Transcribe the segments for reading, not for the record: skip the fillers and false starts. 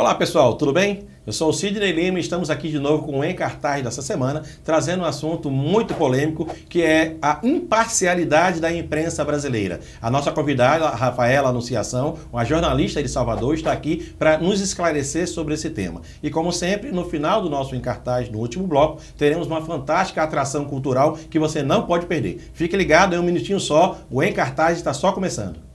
Olá pessoal, tudo bem? Eu sou o Sidney Lima e estamos aqui de novo com o Em Cartaz dessa semana, trazendo um assunto muito polêmico, que é a imparcialidade da imprensa brasileira. A nossa convidada, a Rafaela Anunciação, uma jornalista de Salvador, está aqui para nos esclarecer sobre esse tema. E como sempre, no final do nosso Em Cartaz, no último bloco, teremos uma fantástica atração cultural que você não pode perder. Fique ligado, é um minutinho só, o Em Cartaz está só começando.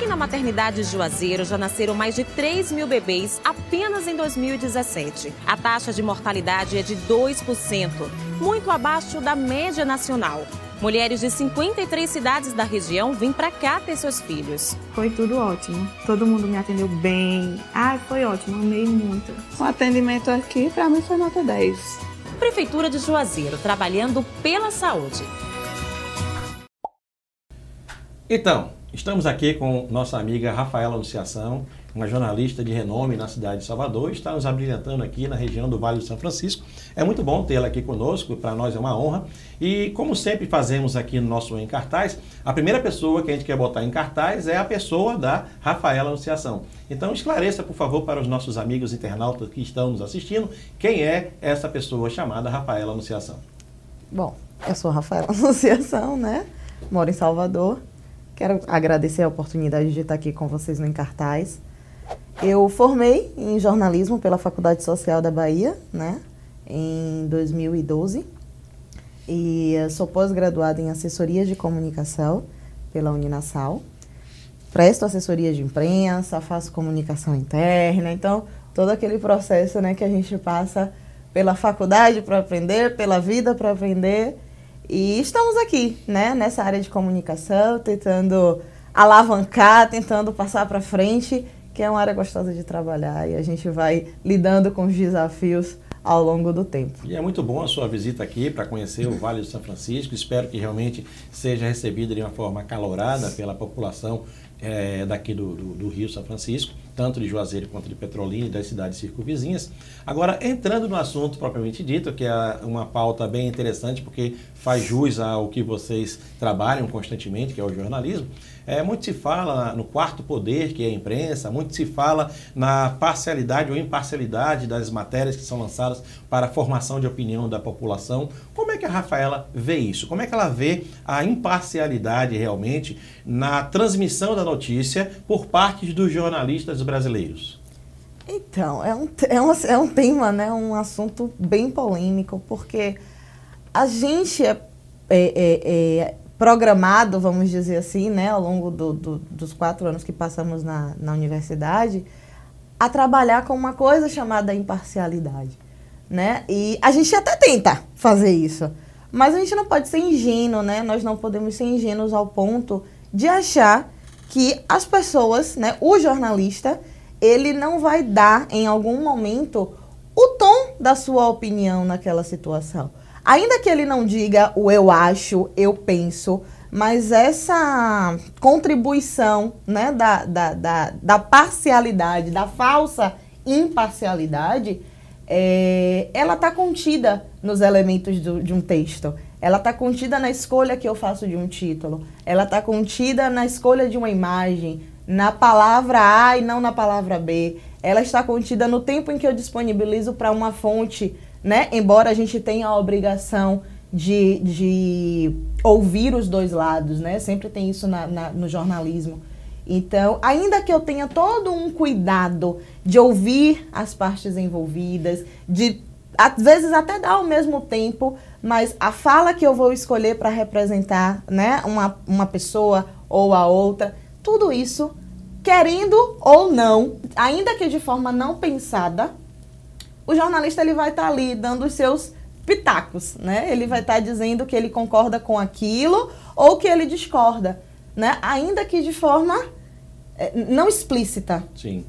Na maternidade Juazeiro já nasceram mais de 3 mil bebês apenas em 2017. A taxa de mortalidade é de 2%, muito abaixo da média nacional. Mulheres de 53 cidades da região vêm para cá ter seus filhos. Foi tudo ótimo. Todo mundo me atendeu bem. Foi ótimo, amei muito. O atendimento aqui, para mim, foi nota 10. Prefeitura de Juazeiro, trabalhando pela saúde. Então, estamos aqui com nossa amiga Rafaela Anunciação, uma jornalista de renome na cidade de Salvador, está nos abrilhantando aqui na região do Vale do São Francisco. É muito bom tê-la aqui conosco, para nós é uma honra. E como sempre fazemos aqui no nosso Em Cartaz, a primeira pessoa que a gente quer botar em cartaz é a pessoa da Rafaela Anunciação. Então esclareça, por favor, para os nossos amigos internautas que estão nos assistindo, quem é essa pessoa chamada Rafaela Anunciação. Bom, eu sou a Rafaela Anunciação, né? Moro em Salvador. Quero agradecer a oportunidade de estar aqui com vocês no Em Cartaz. Eu formei em jornalismo pela Faculdade Social da Bahia, né, em 2012. E sou pós-graduada em assessoria de comunicação pela Uninasal. Presto assessoria de imprensa, faço comunicação interna. Então, todo aquele processo, né, que a gente passa pela faculdade para aprender, pela vida para aprender. E estamos aqui, né, nessa área de comunicação, tentando alavancar, tentando passar para frente, que é uma área gostosa de trabalhar e a gente vai lidando com os desafios ao longo do tempo. E é muito bom a sua visita aqui para conhecer o Vale do São Francisco. Espero que realmente seja recebida de uma forma acalorada pela população daqui do Rio São Francisco, tanto de Juazeiro quanto de Petrolina e das cidades circunvizinhas. Agora, entrando no assunto propriamente dito, que é uma pauta bem interessante, porque faz jus ao que vocês trabalham constantemente, que é o jornalismo. Muito se fala no quarto poder, que é a imprensa, muito se fala na parcialidade ou imparcialidade das matérias que são lançadas para a formação de opinião da população. Como é que a Rafaela vê isso? Como é que ela vê a imparcialidade realmente na transmissão da notícia por parte dos jornalistas brasileiros? Então, é um tema, né, um assunto bem polêmico, porque a gente é programado, vamos dizer assim, né, ao longo dos 4 anos que passamos na universidade, a trabalhar com uma coisa chamada imparcialidade, né? E a gente até tenta fazer isso, mas a gente não pode ser ingênuo, né? Nós não podemos ser ingênuos ao ponto de achar que as pessoas, né, o jornalista, ele não vai dar, em algum momento, o tom da sua opinião naquela situação. Ainda que ele não diga o eu acho, eu penso, mas essa contribuição, né, da parcialidade, da falsa imparcialidade, ela está contida nos elementos de um texto. Ela está contida na escolha que eu faço de um título. Ela está contida na escolha de uma imagem, na palavra A e não na palavra B. Ela está contida no tempo em que eu disponibilizo para uma fonte, né? Embora a gente tenha a obrigação de ouvir os dois lados, né? Sempre tem isso no jornalismo. Então, ainda que eu tenha todo um cuidado de ouvir as partes envolvidas, de às vezes até dar ao mesmo tempo, mas a fala que eu vou escolher para representar, né, uma pessoa ou a outra, tudo isso, querendo ou não, ainda que de forma não pensada, o jornalista ele vai estar ali dando os seus pitacos, né? Ele vai estar dizendo que ele concorda com aquilo ou que ele discorda, né? Ainda que de forma não explícita. Sim.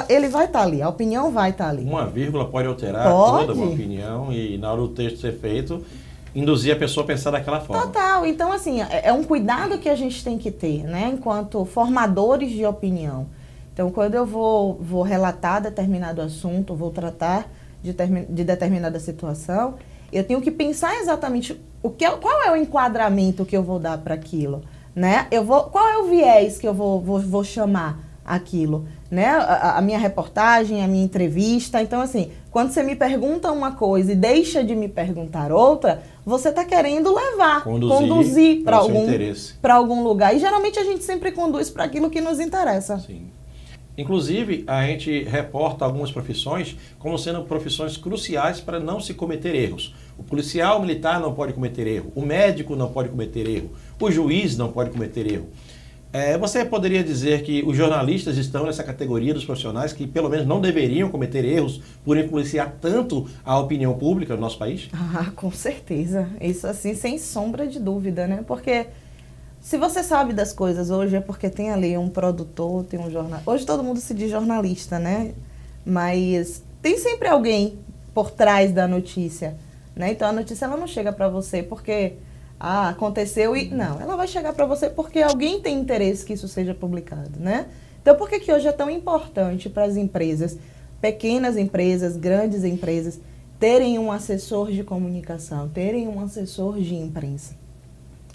Ele vai estar ali, a opinião vai estar ali. Uma vírgula pode alterar toda uma opinião e na hora do texto ser feito, induzir a pessoa a pensar daquela forma. Total. Então, assim, é um cuidado que a gente tem que ter, né? Enquanto formadores de opinião. Então, quando eu vou relatar determinado assunto, vou tratar de determinada situação, eu tenho que pensar exatamente qual é o enquadramento que eu vou dar para aquilo, né? Qual é o viés que eu vou chamar aquilo, né? A minha reportagem, a minha entrevista. Então, assim, quando você me pergunta uma coisa e deixa de me perguntar outra, você está querendo levar, conduzir para algum lugar. E geralmente a gente sempre conduz para aquilo que nos interessa. Sim. Inclusive, a gente reporta algumas profissões como sendo profissões cruciais para não se cometer erros. O policial militar não pode cometer erro, o médico não pode cometer erro, o juiz não pode cometer erro. Você poderia dizer que os jornalistas estão nessa categoria dos profissionais que pelo menos não deveriam cometer erros por influenciar tanto a opinião pública no nosso país? Ah, com certeza. Isso assim, sem sombra de dúvida, né? Porque se você sabe das coisas hoje é porque tem ali um produtor, tem um jornalista. Hoje todo mundo se diz jornalista, né? Mas tem sempre alguém por trás da notícia, né? Então a notícia ela não chega para você porque aconteceu e... Não, ela vai chegar para você porque alguém tem interesse que isso seja publicado, né? Então, por que hoje é tão importante para as empresas, pequenas empresas, grandes empresas, terem um assessor de comunicação, terem um assessor de imprensa?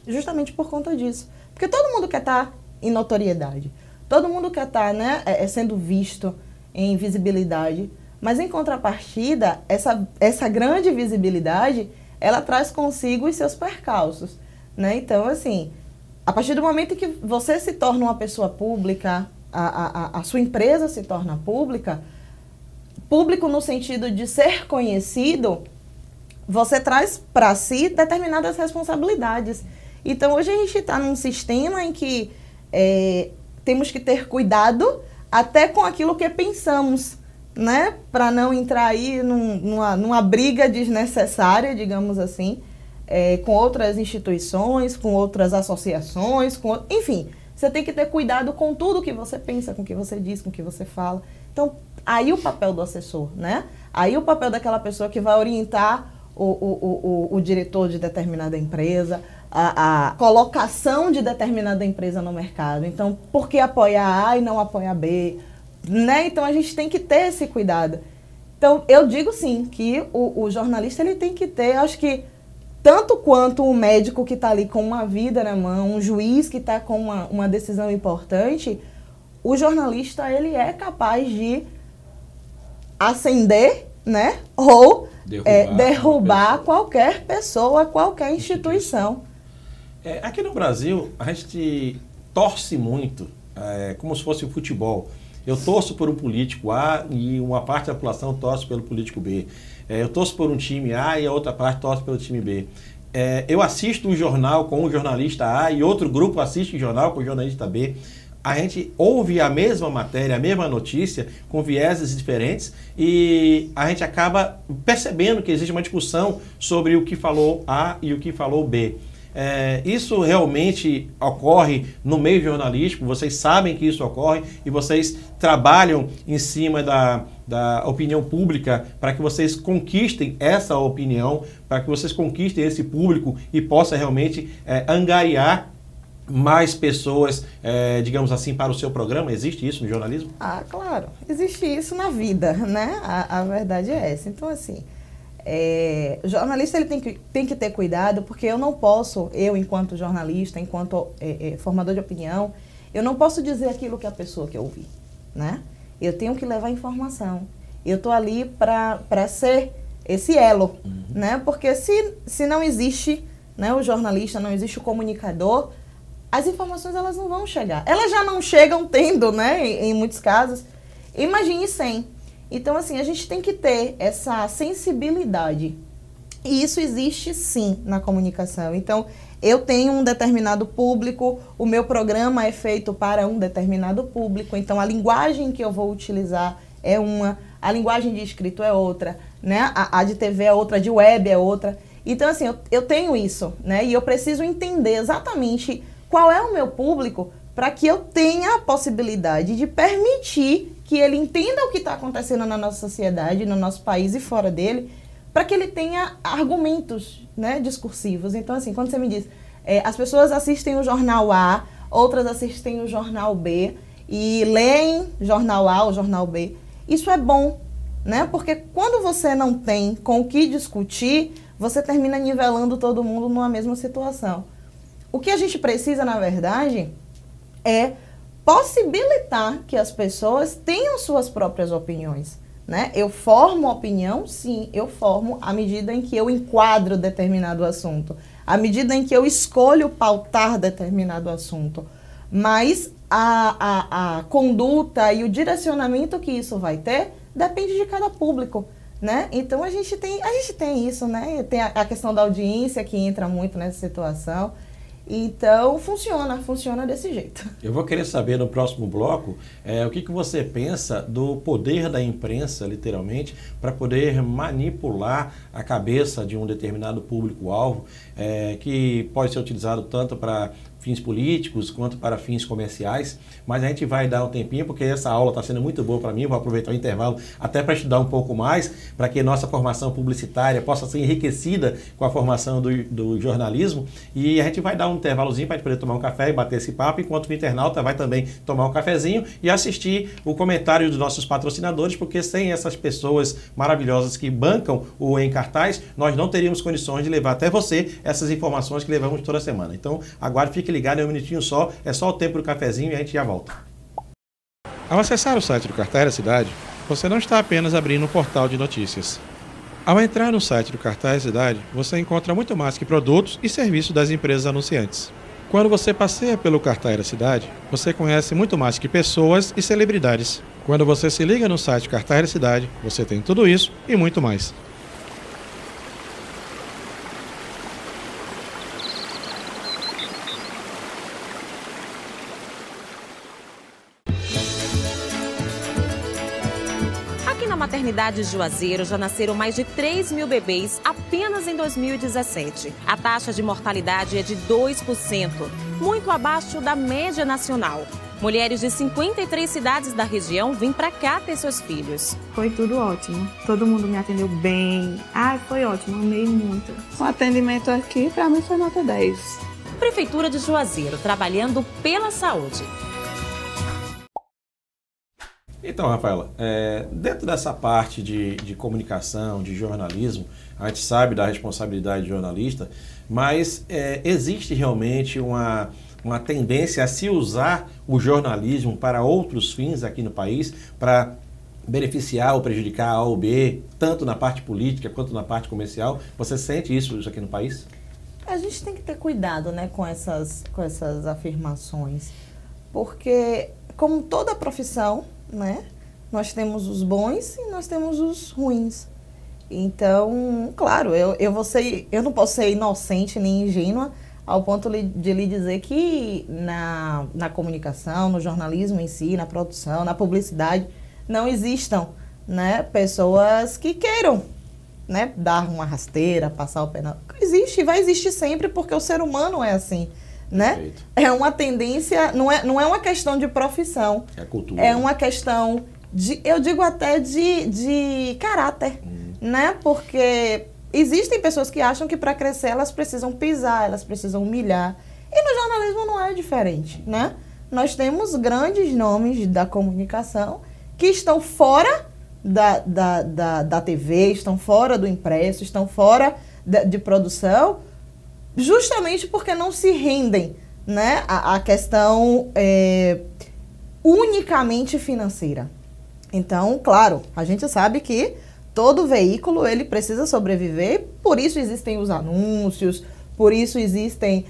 Justamente por conta disso. Porque todo mundo quer estar em notoriedade. Todo mundo quer estar, né, sendo visto em visibilidade. Mas, em contrapartida, essa grande visibilidade... ela traz consigo os seus percalços, né? Então, assim, a partir do momento que você se torna uma pessoa pública, a sua empresa se torna pública, público no sentido de ser conhecido, você traz para si determinadas responsabilidades. Então, hoje a gente está num sistema em que temos que ter cuidado até com aquilo que pensamos, né, para não entrar aí numa briga desnecessária, digamos assim, com outras instituições, com outras associações, enfim, você tem que ter cuidado com tudo que você pensa, com o que você diz, com o que você fala. Então, aí o papel do assessor, né? Aí o papel daquela pessoa que vai orientar o diretor de determinada empresa, a colocação de determinada empresa no mercado. Então, por que apoiar A e não apoiar B? Né? Então a gente tem que ter esse cuidado. Então eu digo sim que o jornalista ele tem que ter, acho que tanto quanto o médico que está ali com uma vida na mão, um juiz que está com uma decisão importante, o jornalista ele é capaz de acender, né? Ou derrubar qualquer pessoa, qualquer instituição. Aqui no Brasil a gente torce muito, como se fosse o futebol. Eu torço por um político A e uma parte da população torce pelo político B. Eu torço por um time A e a outra parte torce pelo time B. Eu assisto um jornal com um jornalista A e outro grupo assiste um jornal com o jornalista B. A gente ouve a mesma matéria, a mesma notícia, com vieses diferentes e a gente acaba percebendo que existe uma discussão sobre o que falou A e o que falou B. Isso realmente ocorre no meio jornalístico, vocês sabem que isso ocorre e vocês trabalham em cima da opinião pública para que vocês conquistem essa opinião, para que vocês conquistem esse público e possa realmente angariar mais pessoas, digamos assim, para o seu programa. Existe isso no jornalismo? Ah, claro, existe isso na vida, né? A verdade é essa. Então, assim... o jornalista ele tem que ter cuidado, porque eu não posso, enquanto jornalista, enquanto formador de opinião, eu não posso dizer aquilo que a pessoa quer ouvir, né? Eu tenho que levar informação. Eu estou ali para ser esse elo, né? Porque se não existe, né, o jornalista, não existe o comunicador, as informações elas não vão chegar. Elas já não chegam tendo, né, em muitos casos. Imagine sem. Então, assim, a gente tem que ter essa sensibilidade. E isso existe, sim, na comunicação. Então, eu tenho um determinado público, o meu programa é feito para um determinado público, então a linguagem que eu vou utilizar é uma, a linguagem de escrito é outra, né? A de TV é outra, a de web é outra. Então, assim, eu tenho isso, né? E eu preciso entender exatamente qual é o meu público para que eu tenha a possibilidade de permitir que ele entenda o que está acontecendo na nossa sociedade, no nosso país e fora dele, para que ele tenha argumentos, né, discursivos. Então, assim, quando você me diz, as pessoas assistem o jornal A, outras assistem o jornal B e leem jornal A ou jornal B, isso é bom, né? Porque quando você não tem com o que discutir, você termina nivelando todo mundo numa mesma situação. O que a gente precisa, na verdade, é possibilitar que as pessoas tenham suas próprias opiniões, né? Eu formo opinião, sim, eu formo à medida em que eu enquadro determinado assunto, à medida em que eu escolho pautar determinado assunto. Mas a conduta e o direcionamento que isso vai ter depende de cada público, né? Então a gente tem isso, né? Tem a questão da audiência que entra muito nessa situação. Então funciona desse jeito. Eu vou querer saber no próximo bloco o que você pensa do poder da imprensa, literalmente, para poder manipular a cabeça de um determinado público-alvo, que pode ser utilizado tanto para fins políticos quanto para fins comerciais, mas a gente vai dar um tempinho, porque essa aula está sendo muito boa para mim, vou aproveitar o intervalo até para estudar um pouco mais, para que nossa formação publicitária possa ser enriquecida com a formação do jornalismo, e a gente vai dar um intervalozinho para a gente poder tomar um café e bater esse papo, enquanto o internauta vai também tomar um cafezinho e assistir o comentário dos nossos patrocinadores, porque sem essas pessoas maravilhosas que bancam o Em Cartaz, nós não teríamos condições de levar até você essas informações que levamos toda semana. Então, aguarde, fique ligado, é um minutinho só, é só o tempo do cafezinho e a gente já volta. Ao acessar o site do Cartaz da Cidade, você não está apenas abrindo um portal de notícias. Ao entrar no site do Cartaz da Cidade, você encontra muito mais que produtos e serviços das empresas anunciantes. Quando você passeia pelo Cartaz da Cidade, você conhece muito mais que pessoas e celebridades. Quando você se liga no site Cartaz da Cidade, você tem tudo isso e muito mais. Na maternidade Juazeiro já nasceram mais de 3 mil bebês apenas em 2017. A taxa de mortalidade é de 2%, muito abaixo da média nacional. Mulheres de 53 cidades da região vêm para cá ter seus filhos. Foi tudo ótimo. Todo mundo me atendeu bem. Ai, foi ótimo, amei muito. O atendimento aqui, para mim, foi nota 10. Prefeitura de Juazeiro, trabalhando pela saúde. Então, Rafaela, dentro dessa parte de comunicação, de jornalismo, a gente sabe da responsabilidade de jornalista, mas existe realmente uma tendência a se usar o jornalismo para outros fins aqui no país, para beneficiar ou prejudicar A ou B, tanto na parte política quanto na parte comercial. Você sente isso aqui no país? A gente tem que ter cuidado, né, com essas afirmações, porque, como toda profissão, né, nós temos os bons e nós temos os ruins. Então, claro, eu não posso ser inocente nem ingênua ao ponto de lhe dizer que na comunicação, no jornalismo em si, na produção, na publicidade, não existam, né, pessoas que queiram, né, dar uma rasteira, passar o pé na... Existe e vai existir sempre, porque o ser humano é assim, né? Perfeito. É uma tendência, não é uma questão de profissão. É a cultura. É uma questão eu digo até de caráter, né? Porque existem pessoas que acham que para crescer elas precisam pisar, elas precisam humilhar. E no jornalismo não é diferente, né? Nós temos grandes nomes da comunicação que estão fora da TV, estão fora do impresso, estão fora de produção, justamente porque não se rendem, né, a questão unicamente financeira. Então, claro, a gente sabe que todo veículo ele precisa sobreviver, por isso existem os anúncios, por isso existem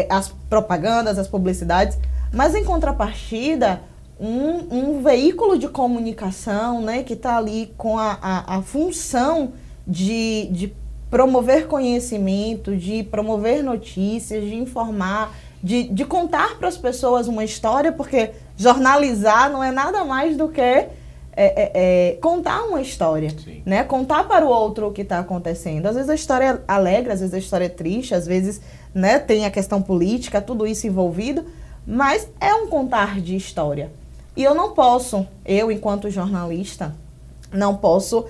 as propagandas, as publicidades, mas em contrapartida, um veículo de comunicação, né, que está ali com a função de promover conhecimento, de promover notícias, de informar, de contar para as pessoas uma história, porque jornalizar não é nada mais do que contar uma história, né? Contar para o outro o que está acontecendo. Às vezes a história é alegre, às vezes a história é triste, às vezes, né, tem a questão política, tudo isso envolvido, mas é um contar de história. E eu não posso, enquanto jornalista, não posso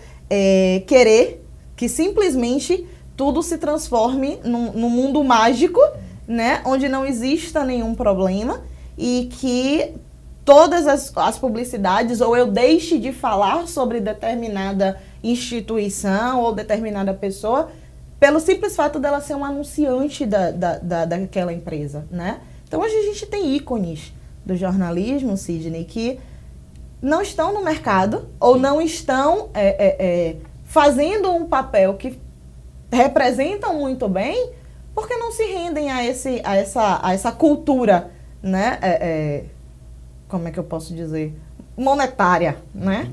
querer que simplesmente tudo se transforme num mundo mágico, né, onde não exista nenhum problema e que todas as publicidades, ou eu deixe de falar sobre determinada instituição ou determinada pessoa pelo simples fato dela ser uma anunciante daquela empresa, né? Então, hoje a gente tem ícones do jornalismo, Sidney, que não estão no mercado ou não estão fazendo um papel que representam muito bem, porque não se rendem a essa cultura, né? Como é que eu posso dizer? Monetária, né?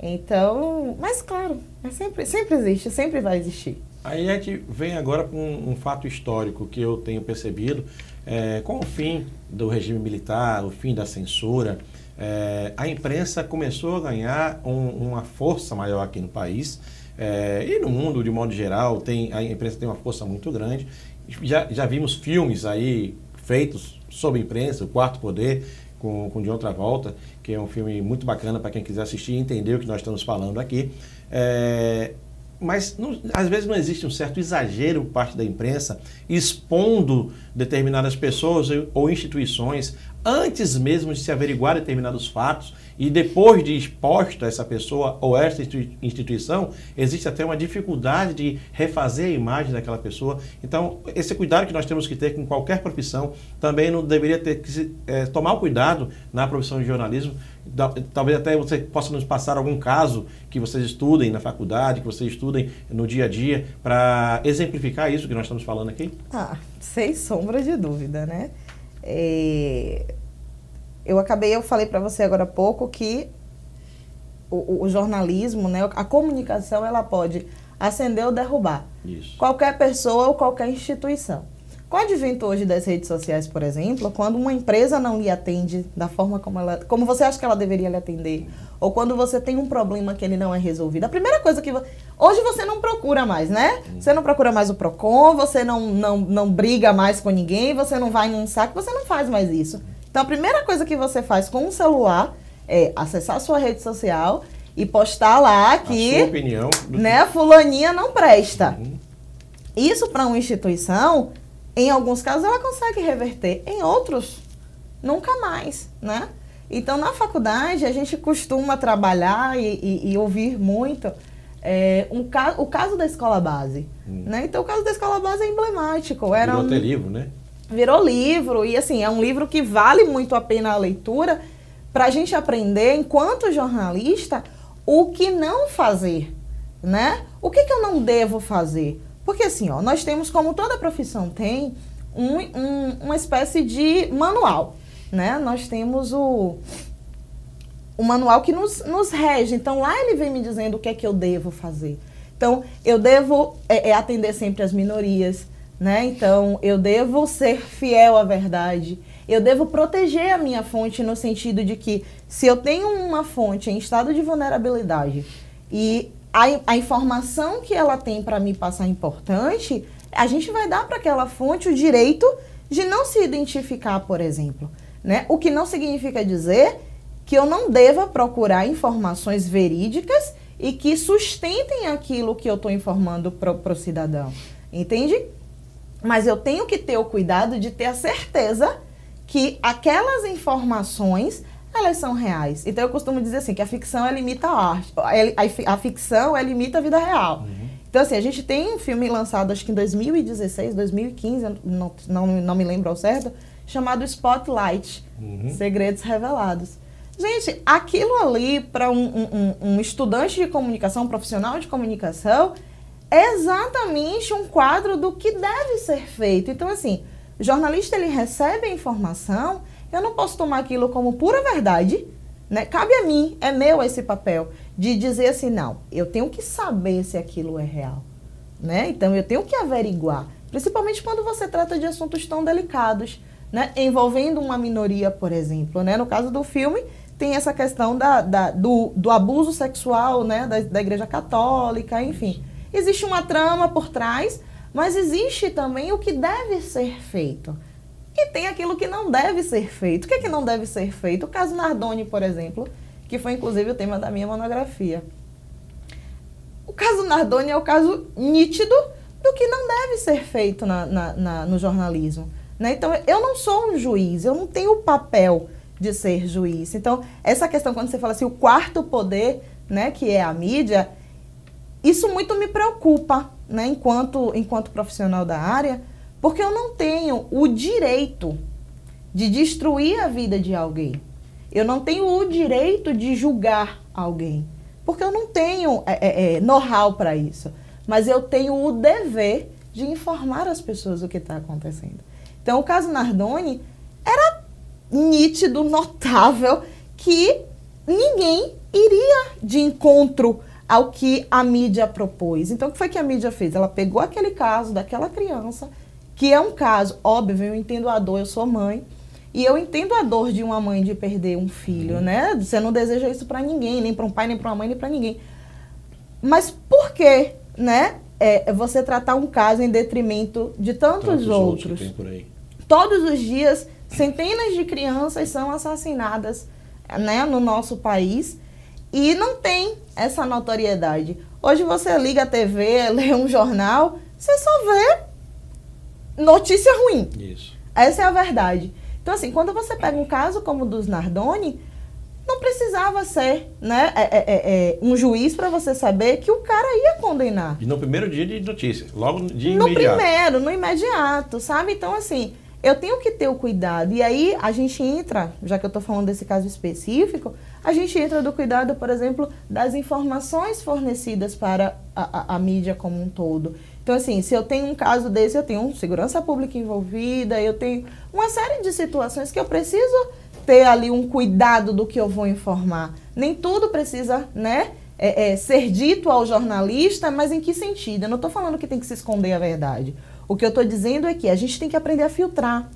Então, mas claro, sempre existe, sempre vai existir. Aí a gente vem agora com um fato histórico que eu tenho percebido, com o fim do regime militar, o fim da censura, a imprensa começou a ganhar uma força maior aqui no país, e no mundo de modo geral, a imprensa tem uma força muito grande. Já vimos filmes aí feitos sobre a imprensa, O Quarto Poder, com John Travolta, que é um filme muito bacana para quem quiser assistir e entender o que nós estamos falando aqui. Mas às vezes não existe um certo exagero por parte da imprensa expondo determinadas pessoas ou instituições antes mesmo de se averiguar determinados fatos, e depois de exposta essa pessoa ou essa instituição, existe até uma dificuldade de refazer a imagem daquela pessoa. Então, esse cuidado que nós temos que ter com qualquer profissão, também não deveria ter que tomar o cuidado na profissão de jornalismo. Talvez até você possa nos passar algum caso que vocês estudem na faculdade, que vocês estudem no dia a dia, para exemplificar isso que nós estamos falando aqui? Sem sombra de dúvida, né? Eu falei para você agora há pouco que o jornalismo, né, a comunicação, ela pode acender ou derrubar. Isso. Qualquer pessoa ou qualquer instituição. Com o advento hoje das redes sociais, por exemplo, quando uma empresa não lhe atende da forma como você acha que ela deveria lhe atender, ou quando você tem um problema que ele não é resolvido, a primeira coisa que... Hoje você não procura mais, né? Você não procura mais o PROCON, você não briga mais com ninguém, você não vai num saco, você não faz mais isso. Então, a primeira coisa que você faz com um celular é acessar a sua rede social e postar lá que... A sua opinião. Né, fulaninha não presta. Isso para uma instituição... Em alguns casos ela consegue reverter, em outros, nunca mais, né? Então, na faculdade, a gente costuma trabalhar e ouvir muito o caso da escola base, né? Então, o caso da escola base é emblemático. Virou até livro, né? Virou livro, e assim, é um livro que vale muito a pena a leitura para a gente aprender, enquanto jornalista, o que não fazer, né? O que eu não devo fazer? Porque assim, nós temos, como toda profissão tem, uma espécie de manual, né? Nós temos o manual que nos rege. Então, lá ele vem me dizendo o que é que eu devo fazer. Então, eu devo atender sempre as minorias, né? Então, eu devo ser fiel à verdade. Eu devo proteger a minha fonte no sentido de que, se eu tenho uma fonte em estado de vulnerabilidade e a informação que ela tem para me passar é importante, a gente vai dar para aquela fonte o direito de não se identificar, por exemplo, né? O que não significa dizer que eu não deva procurar informações verídicas e que sustentem aquilo que eu estou informando para o cidadão, entende? Mas eu tenho que ter o cuidado de ter a certeza que aquelas informações, elas são reais. Então, eu costumo dizer assim, que a ficção limita a arte. A ficção limita a vida real. Então, assim, a gente tem um filme lançado, acho que em 2016, 2015, não me lembro ao certo, chamado Spotlight, Segredos Revelados. Gente, aquilo ali, para um estudante de comunicação, um profissional de comunicação, é exatamente um quadro do que deve ser feito. Então, assim, o jornalista, ele recebe a informação, eu não posso tomar aquilo como pura verdade, né? Cabe a mim, é meu esse papel, de dizer assim, não, eu tenho que saber se aquilo é real, né? Então, eu tenho que averiguar, principalmente quando você trata de assuntos tão delicados, né? Envolvendo uma minoria, por exemplo, né? No caso do filme, tem essa questão do abuso sexual, né? Da Igreja Católica, enfim. Existe uma trama por trás, mas existe também o que deve ser feito. E tem aquilo que não deve ser feito. O que é que não deve ser feito? O caso Nardoni, por exemplo, que foi inclusive o tema da minha monografia. O caso Nardoni é o caso nítido do que não deve ser feito no jornalismo, né? Então, eu não sou um juiz, eu não tenho o papel de ser juiz. Então, essa questão, quando você fala assim, o quarto poder, né, que é a mídia, isso muito me preocupa, né, enquanto profissional da área, porque eu não tenho o direito de destruir a vida de alguém. Eu não tenho o direito de julgar alguém, porque eu não tenho know-how para isso. Mas eu tenho o dever de informar as pessoas o que está acontecendo. Então, o caso Nardoni era nítido, notável, que ninguém iria de encontro ao que a mídia propôs. Então, o que foi que a mídia fez? Ela pegou aquele caso daquela criança, que é um caso, óbvio, eu entendo a dor, eu sou mãe, e eu entendo a dor de uma mãe de perder um filho, né? Você não deseja isso para ninguém, nem para um pai, nem para uma mãe, nem para ninguém. Mas por que, né, você tratar um caso em detrimento de tantos outros? Que tem por aí. Todos os dias, centenas de crianças são assassinadas, né, no nosso país e não tem essa notoriedade. Hoje você liga a TV, lê um jornal, você só vê notícia ruim. Isso. Essa é a verdade. Então, assim, quando você pega um caso como o dos Nardoni, não precisava ser, né, um juiz para você saber que o cara ia condenar. E no primeiro dia de notícia, logo de no imediato. No imediato, sabe? Então, assim, eu tenho que ter o cuidado. E aí, a gente entra, já que eu estou falando desse caso específico, a gente entra do cuidado, por exemplo, das informações fornecidas para a mídia como um todo. Então, assim, se eu tenho um caso desse, eu tenho segurança pública envolvida, eu tenho uma série de situações que eu preciso ter ali um cuidado do que eu vou informar. Nem tudo precisa, né, ser dito ao jornalista, mas em que sentido? Eu não estou falando que tem que se esconder a verdade. O que eu estou dizendo é que a gente tem que aprender a filtrar,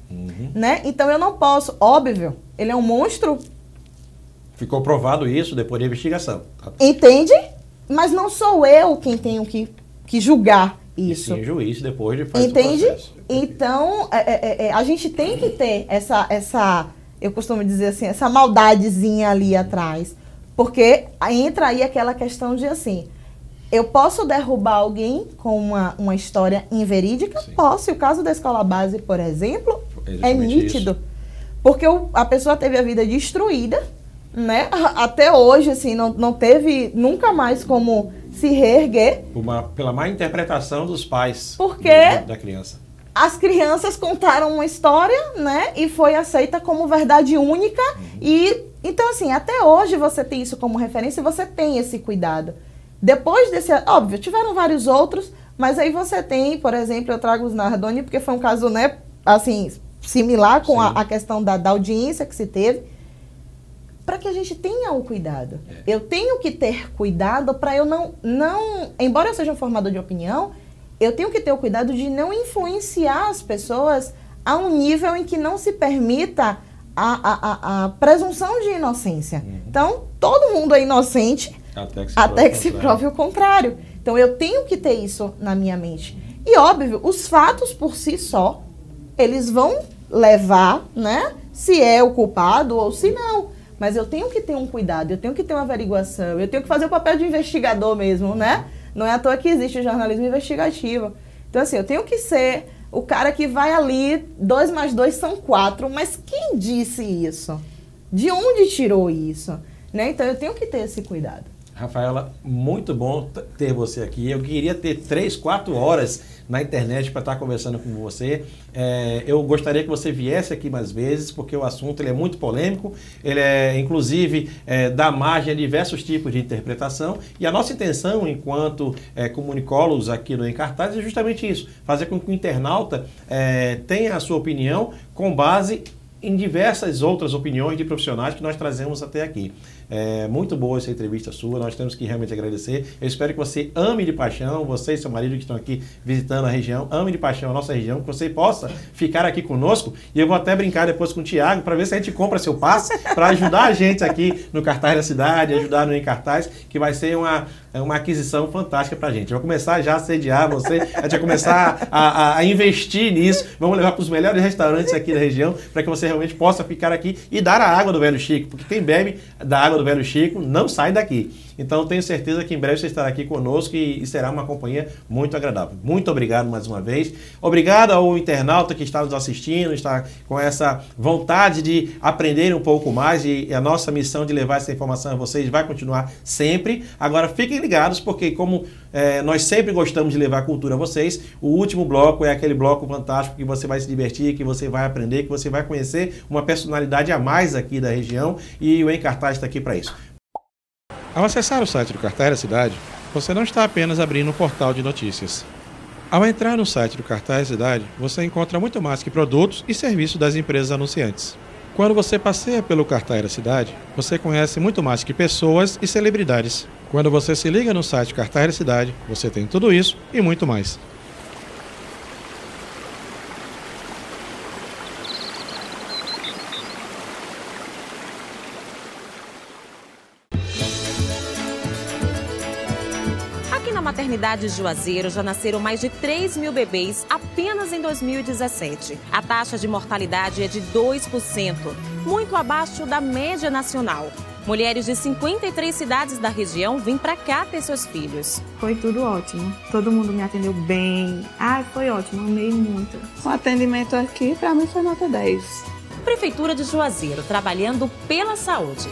né? Então eu não posso, óbvio, ele é um monstro. Ficou provado isso depois da investigação. Entende? Mas não sou eu quem tenho que julgar isso. E sim, o juiz depois de fazer o Entende? processo. Então, a gente tem que ter essa, eu costumo dizer assim, essa maldadezinha ali atrás. Porque entra aí aquela questão de assim, eu posso derrubar alguém com uma história inverídica? Sim. Posso. E o caso da escola base, por exemplo, é nítido. Isso. Porque a pessoa teve a vida destruída, né? Até hoje, assim, não teve nunca mais como se reerguer. Pela má interpretação dos pais da criança. As crianças contaram uma história, né? E foi aceita como verdade única. E então, assim, até hoje você tem isso como referência e você tem esse cuidado. Depois desse, óbvio, tiveram vários outros, mas aí você tem, por exemplo, eu trago os Nardoni, porque foi um caso, né, assim, similar com a questão da audiência que se teve, para que a gente tenha o cuidado. Eu tenho que ter cuidado para eu não, embora eu seja um formador de opinião, eu tenho que ter o cuidado de não influenciar as pessoas a um nível em que não se permita a presunção de inocência. Então, todo mundo é inocente, até que se prove o contrário. Então, eu tenho que ter isso na minha mente. E, óbvio, os fatos por si só, eles vão levar, né, se é o culpado ou se não. Mas eu tenho que ter um cuidado, eu tenho que ter uma averiguação, eu tenho que fazer o papel de investigador mesmo, né? Não é à toa que existe o jornalismo investigativo. Então, assim, eu tenho que ser o cara que vai ali, 2 mais 2 são 4, mas quem disse isso? De onde tirou isso? Né? Então, eu tenho que ter esse cuidado. Rafaela, muito bom ter você aqui. Eu queria ter 3, 4 horas na internet para estar conversando com você. Eu gostaria que você viesse aqui mais vezes, porque o assunto ele é muito polêmico, ele inclusive dá margem a diversos tipos de interpretação, e a nossa intenção enquanto comunicólogos aqui no Em Cartaz é justamente isso, fazer com que o internauta tenha a sua opinião com base em diversas outras opiniões de profissionais que nós trazemos até aqui. Muito boa essa entrevista sua, nós temos que realmente agradecer. Eu espero que você ame de paixão, você e seu marido que estão aqui visitando a região, ame de paixão a nossa região, que você possa ficar aqui conosco, e eu vou até brincar depois com o Thiago para ver se a gente compra seu passe para ajudar a gente aqui no Cartaz da Cidade, ajudar no Em Cartaz, que vai ser uma aquisição fantástica para a gente. Eu vou começar já a sediar você, a gente vai começar a investir nisso, vamos levar para os melhores restaurantes aqui da região, para que você realmente possa ficar aqui e dar a água do Velho Chico, porque quem bebe da água do Velho Chico não sai daqui. Então tenho certeza que em breve você estará aqui conosco e será uma companhia muito agradável. Muito obrigado mais uma vez. Obrigado ao internauta que está nos assistindo, está com essa vontade de aprender um pouco mais, e a nossa missão de levar essa informação a vocês vai continuar sempre. Agora fiquem ligados, porque como nós sempre gostamos de levar cultura a vocês, o último bloco é aquele bloco fantástico que você vai se divertir, que você vai aprender, que você vai conhecer uma personalidade a mais aqui da região, e o Em Cartaz está aqui para isso. Ao acessar o site do Cartaz da Cidade, você não está apenas abrindo um portal de notícias. Ao entrar no site do Cartaz da Cidade, você encontra muito mais que produtos e serviços das empresas anunciantes. Quando você passeia pelo Cartaz da Cidade, você conhece muito mais que pessoas e celebridades. Quando você se liga no site Cartaz da Cidade, você tem tudo isso e muito mais. Na maternidade Juazeiro já nasceram mais de 3 mil bebês apenas em 2017. A taxa de mortalidade é de 2%, muito abaixo da média nacional. Mulheres de 53 cidades da região vêm para cá ter seus filhos. Foi tudo ótimo. Todo mundo me atendeu bem. Foi ótimo, amei muito. O atendimento aqui, para mim, foi nota 10. Prefeitura de Juazeiro, trabalhando pela saúde.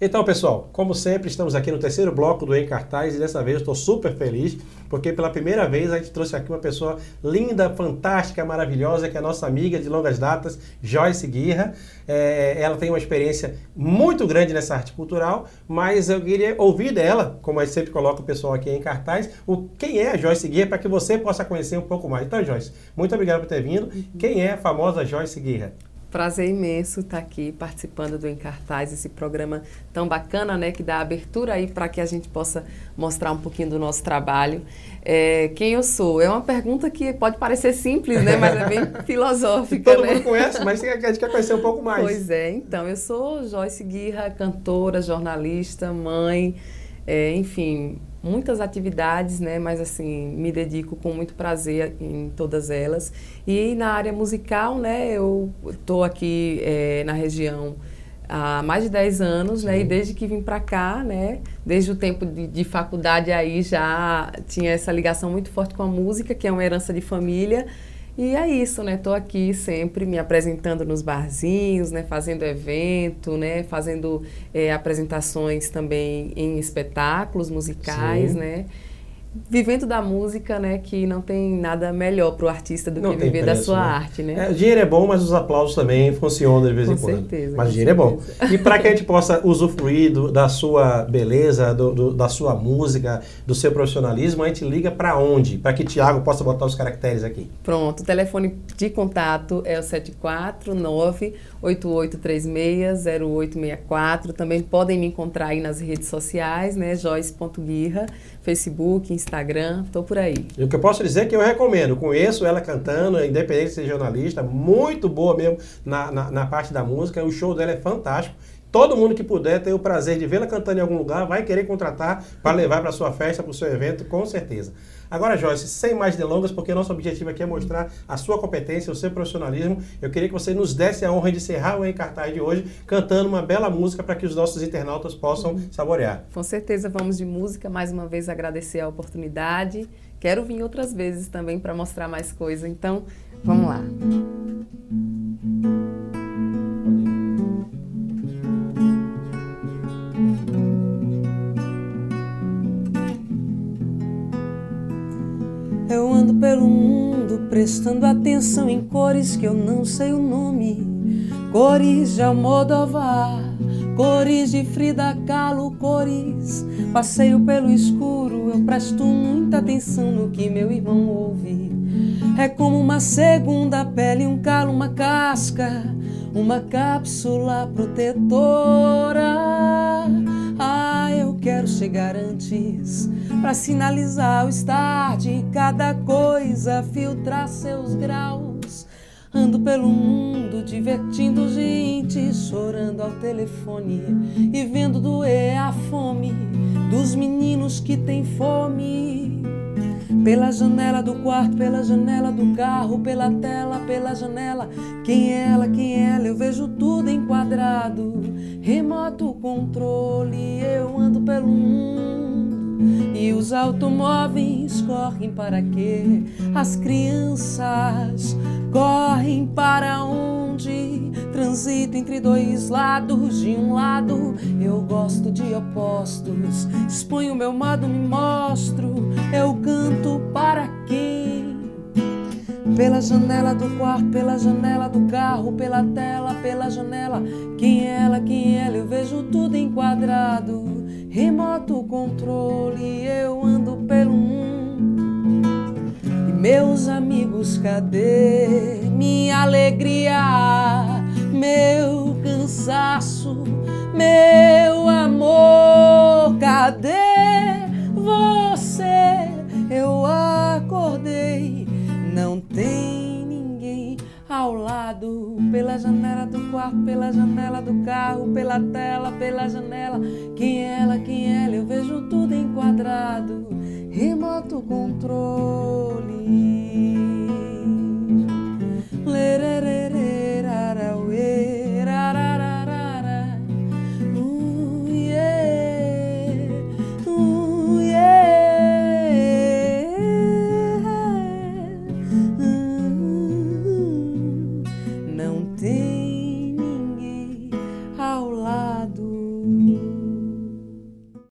Então, pessoal, como sempre, estamos aqui no terceiro bloco do Em Cartaz, e dessa vez eu estou super feliz, porque pela primeira vez a gente trouxe aqui uma pessoa linda, fantástica, maravilhosa, que é a nossa amiga de longas datas, Joyce Guirra. Ela tem uma experiência muito grande nessa arte cultural, mas eu queria ouvir dela, como a gente sempre coloca o pessoal aqui em Cartaz, quem é a Joyce Guirra, para que você possa conhecer um pouco mais. Então, Joyce, muito obrigado por ter vindo. Quem é a famosa Joyce Guirra? Prazer imenso estar aqui participando do Em Cartaz, esse programa tão bacana, né, que dá abertura aí para que a gente possa mostrar um pouquinho do nosso trabalho. Quem eu sou? É uma pergunta que pode parecer simples, né, mas é bem filosófica. Todo mundo conhece, mas a gente quer conhecer um pouco mais. Pois é, então, eu sou Joyce Guirra, cantora, jornalista, mãe, enfim, muitas atividades, né, mas assim, me dedico com muito prazer em todas elas. E na área musical, né, eu estou aqui na região há mais de 10 anos, né, e desde que vim para cá, né, desde o tempo de faculdade aí já tinha essa ligação muito forte com a música, que é uma herança de família. E é isso, né? Estou aqui sempre me apresentando nos barzinhos, né? Fazendo evento, né? Fazendo apresentações também em espetáculos musicais, sim, né? Vivendo da música, né? Que não tem nada melhor para o artista do que viver da sua arte, né? O dinheiro é bom, mas os aplausos também funcionam de vez em quando. Com certeza. Mas o dinheiro é bom. E para que a gente possa usufruir da sua beleza, da sua música, do seu profissionalismo, a gente liga para onde? Para que Tiago possa botar os caracteres aqui. Pronto, o telefone de contato é o 749-8836-0864. Também podem me encontrar aí nas redes sociais, né? Joyce.Guirra, Facebook, Instagram, estou por aí. E o que eu posso dizer é que eu recomendo, conheço ela cantando, independente de ser jornalista, muito boa mesmo na parte da música, o show dela é fantástico. Todo mundo que puder ter o prazer de vê-la cantando em algum lugar vai querer contratar para levar para sua festa, para o seu evento, com certeza. Agora, Joyce, sem mais delongas, porque nosso objetivo aqui é mostrar a sua competência, o seu profissionalismo, eu queria que você nos desse a honra de encerrar o Em Cartaz de hoje cantando uma bela música para que os nossos internautas possam saborear. Com certeza vamos de música, mais uma vez agradecer a oportunidade. Quero vir outras vezes também para mostrar mais coisa, então vamos lá. Eu ando pelo mundo prestando atenção em cores que eu não sei o nome. Cores de Almodóvar, cores de Frida Kahlo, cores. Passeio pelo escuro, eu presto muita atenção no que meu irmão ouve. É como uma segunda pele, um calo, uma casca, uma cápsula protetora. Eu quero chegar antes pra sinalizar o estar de cada coisa, filtrar seus graus. Ando pelo mundo divertindo gente, chorando ao telefone e vendo doer a fome dos meninos que têm fome. Pela janela do quarto, pela janela do carro, pela tela, pela janela. Quem é ela, quem é ela? Eu vejo tudo enquadrado. Remoto controle, eu ando pelo mundo. E os automóveis correm para quê? As crianças correm para onde? Transito entre dois lados. De um lado eu gosto de opostos. Exponho meu modo, me mostro. Eu canto para quem? Pela janela do quarto, pela janela do carro, pela tela, pela janela. Quem é ela, quem é ela? Eu vejo tudo enquadrado. Remoto controle, eu ando pelo mundo. E meus amigos, cadê minha alegria? Meu cansaço, meu amor, cadê você? Eu acordei, não tem ninguém ao lado. Pela janela do quarto, pela janela do carro, pela tela, pela janela. Quem é ela, quem é ela? Eu vejo tudo enquadrado. Remoto controle.